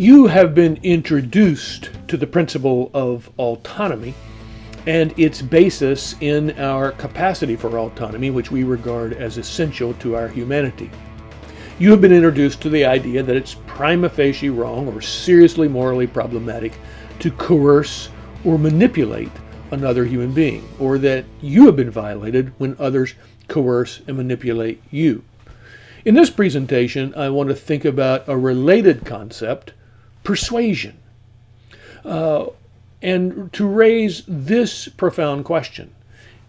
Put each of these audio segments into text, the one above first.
You have been introduced to the principle of autonomy and its basis in our capacity for autonomy, which we regard as essential to our humanity. You have been introduced to the idea that it's prima facie wrong or seriously morally problematic to coerce or manipulate another human being, or that you have been violated when others coerce and manipulate you. In this presentation, I want to think about a related concept, persuasion, and to raise this profound question.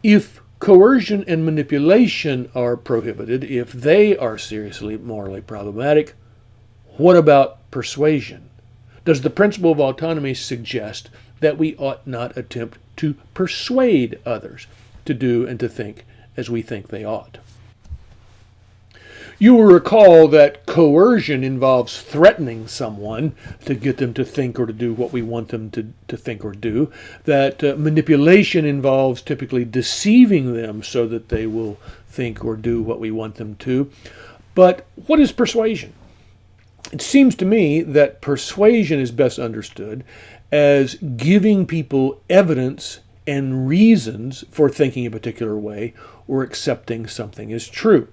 If coercion and manipulation are prohibited, if they are seriously morally problematic, what about persuasion? Does the principle of autonomy suggest that we ought not attempt to persuade others to do and to think as we think they ought? You will recall that coercion involves threatening someone to get them to think or to do what we want them to think or do. That manipulation involves typically deceiving them so that they will think or do what we want them to. But what is persuasion? It seems to me that persuasion is best understood as giving people evidence and reasons for thinking a particular way or accepting something as true.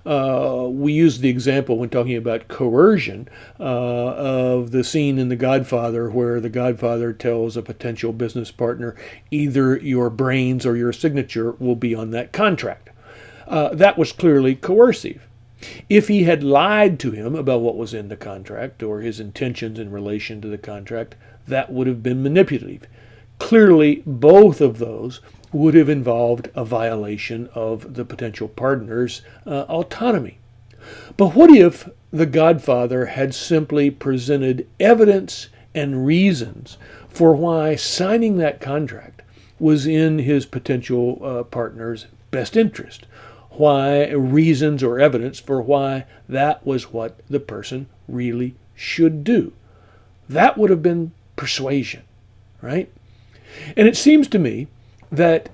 We use the example when talking about coercion of the scene in The Godfather where the Godfather tells a potential business partner, either your brains or your signature will be on that contract. That was clearly coercive. If he had lied to him about what was in the contract or his intentions in relation to the contract, that would have been manipulative. Clearly, both of those would have involved a violation of the potential partner's autonomy. But what if the Godfather had simply presented evidence and reasons for why signing that contract was in his potential partner's best interest? Why reasons or evidence for why that was what the person really should do? That would have been persuasion, right? And it seems to me that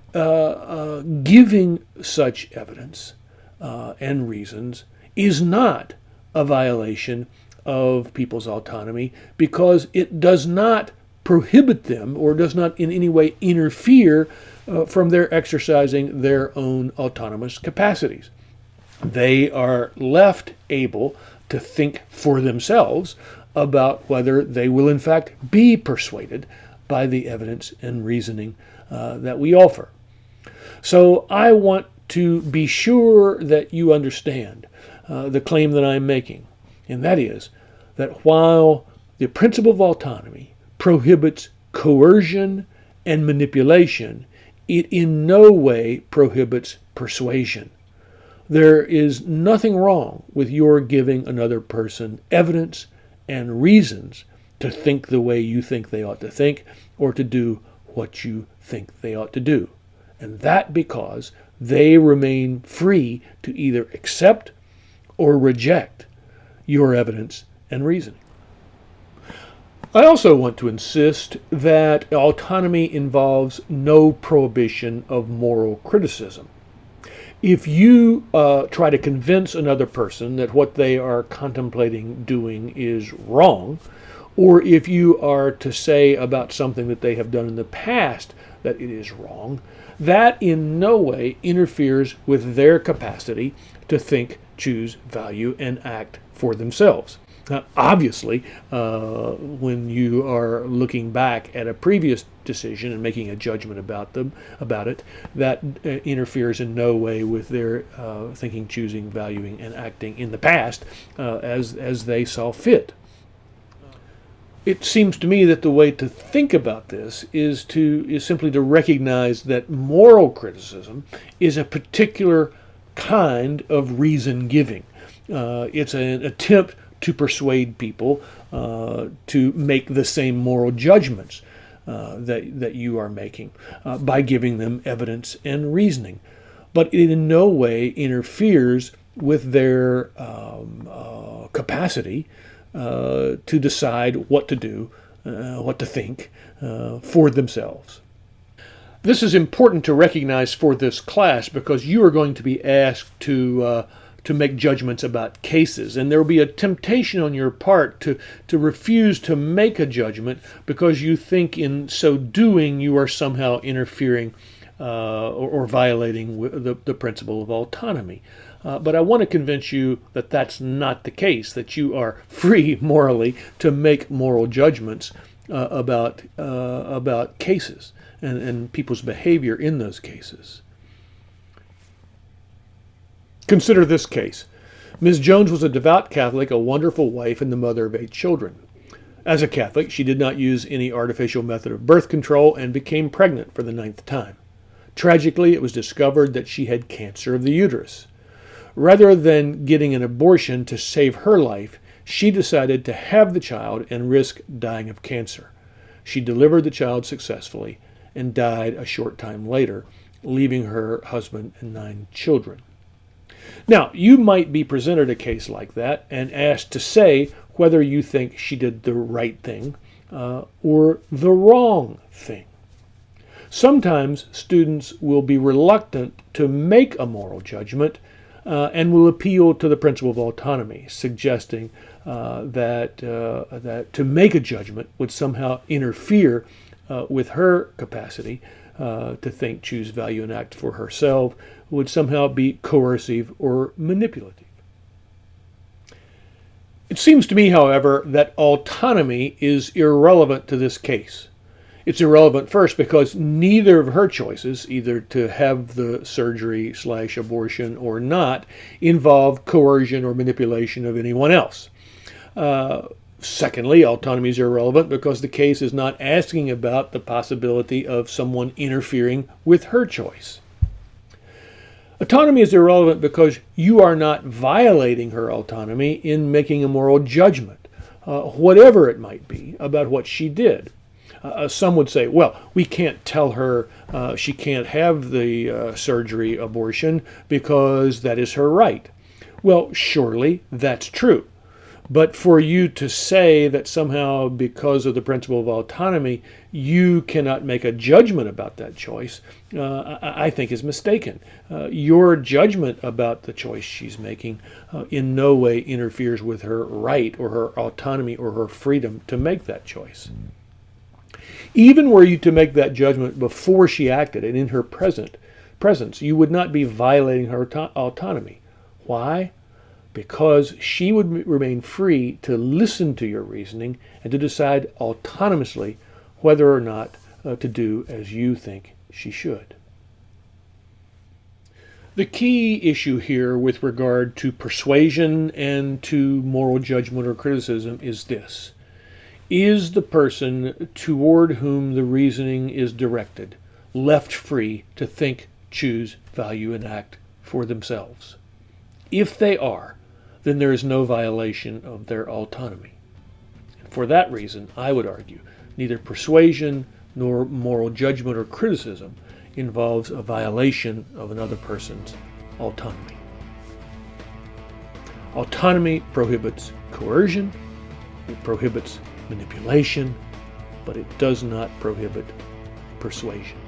giving such evidence and reasons is not a violation of people's autonomy because it does not prohibit them or does not in any way interfere from their exercising their own autonomous capacities. They are left able to think for themselves about whether they will in fact be persuaded by the evidence and reasoning that we offer. So I want to be sure that you understand the claim that I'm making, and that is that while the principle of autonomy prohibits coercion and manipulation, it in no way prohibits persuasion. There is nothing wrong with your giving another person evidence and reasons to think the way you think they ought to think or to do what you think they ought to do. And that because they remain free to either accept or reject your evidence and reasoning. I also want to insist that autonomy involves no prohibition of moral criticism. If you try to convince another person that what they are contemplating doing is wrong, or if you are to say about something that they have done in the past that it is wrong, that in no way interferes with their capacity to think, choose, value, and act for themselves. Now, obviously, when you are looking back at a previous decision and making a judgment about it, that interferes in no way with their thinking, choosing, valuing, and acting in the past as they saw fit. It seems to me that the way to think about this is simply to recognize that moral criticism is a particular kind of reason giving. It's an attempt to persuade people to make the same moral judgments that you are making by giving them evidence and reasoning. But it in no way interferes with their capacity to decide what to do, what to think for themselves. This is important to recognize for this class because you are going to be asked to to make judgments about cases, and there will be a temptation on your part to refuse to make a judgment because you think in so doing you are somehow interfering or violating the principle of autonomy. But I want to convince you that that's not the case, that you are free morally to make moral judgments about cases and people's behavior in those cases. Consider this case. Ms. Jones was a devout Catholic, a wonderful wife, and the mother of 8 children. As a Catholic, she did not use any artificial method of birth control and became pregnant for the 9th time. Tragically, it was discovered that she had cancer of the uterus. Rather than getting an abortion to save her life, she decided to have the child and risk dying of cancer. She delivered the child successfully and died a short time later, leaving her husband and 9 children. Now, you might be presented a case like that and asked to say whether you think she did the right thing or the wrong thing. Sometimes students will be reluctant to make a moral judgment and will appeal to the principle of autonomy, suggesting that to make a judgment would somehow interfere with her capacity to think, choose, value, and act for herself, would somehow be coercive or manipulative. It seems to me, however, that autonomy is irrelevant to this case. It's irrelevant first because neither of her choices, either to have the surgery/abortion or not, involve coercion or manipulation of anyone else. Secondly, autonomy is irrelevant because the case is not asking about the possibility of someone interfering with her choice. Autonomy is irrelevant because you are not violating her autonomy in making a moral judgment, whatever it might be, about what she did. Some would say, well, we can't tell her she can't have the surgery abortion because that is her right. Well, surely that's true. But for you to say that somehow because of the principle of autonomy, you cannot make a judgment about that choice, I think is mistaken. Your judgment about the choice she's making in no way interferes with her right or her autonomy or her freedom to make that choice. Even were you to make that judgment before she acted and in her presence, you would not be violating her autonomy. Why? Because she would remain free to listen to your reasoning and to decide autonomously whether or not to do as you think she should. The key issue here with regard to persuasion and to moral judgment or criticism is this. Is the person toward whom the reasoning is directed left free to think, choose, value, and act for themselves? If they are, then there is no violation of their autonomy. And for that reason, I would argue, neither persuasion nor moral judgment or criticism involves a violation of another person's autonomy. Autonomy prohibits coercion, it prohibits manipulation, but it does not prohibit persuasion.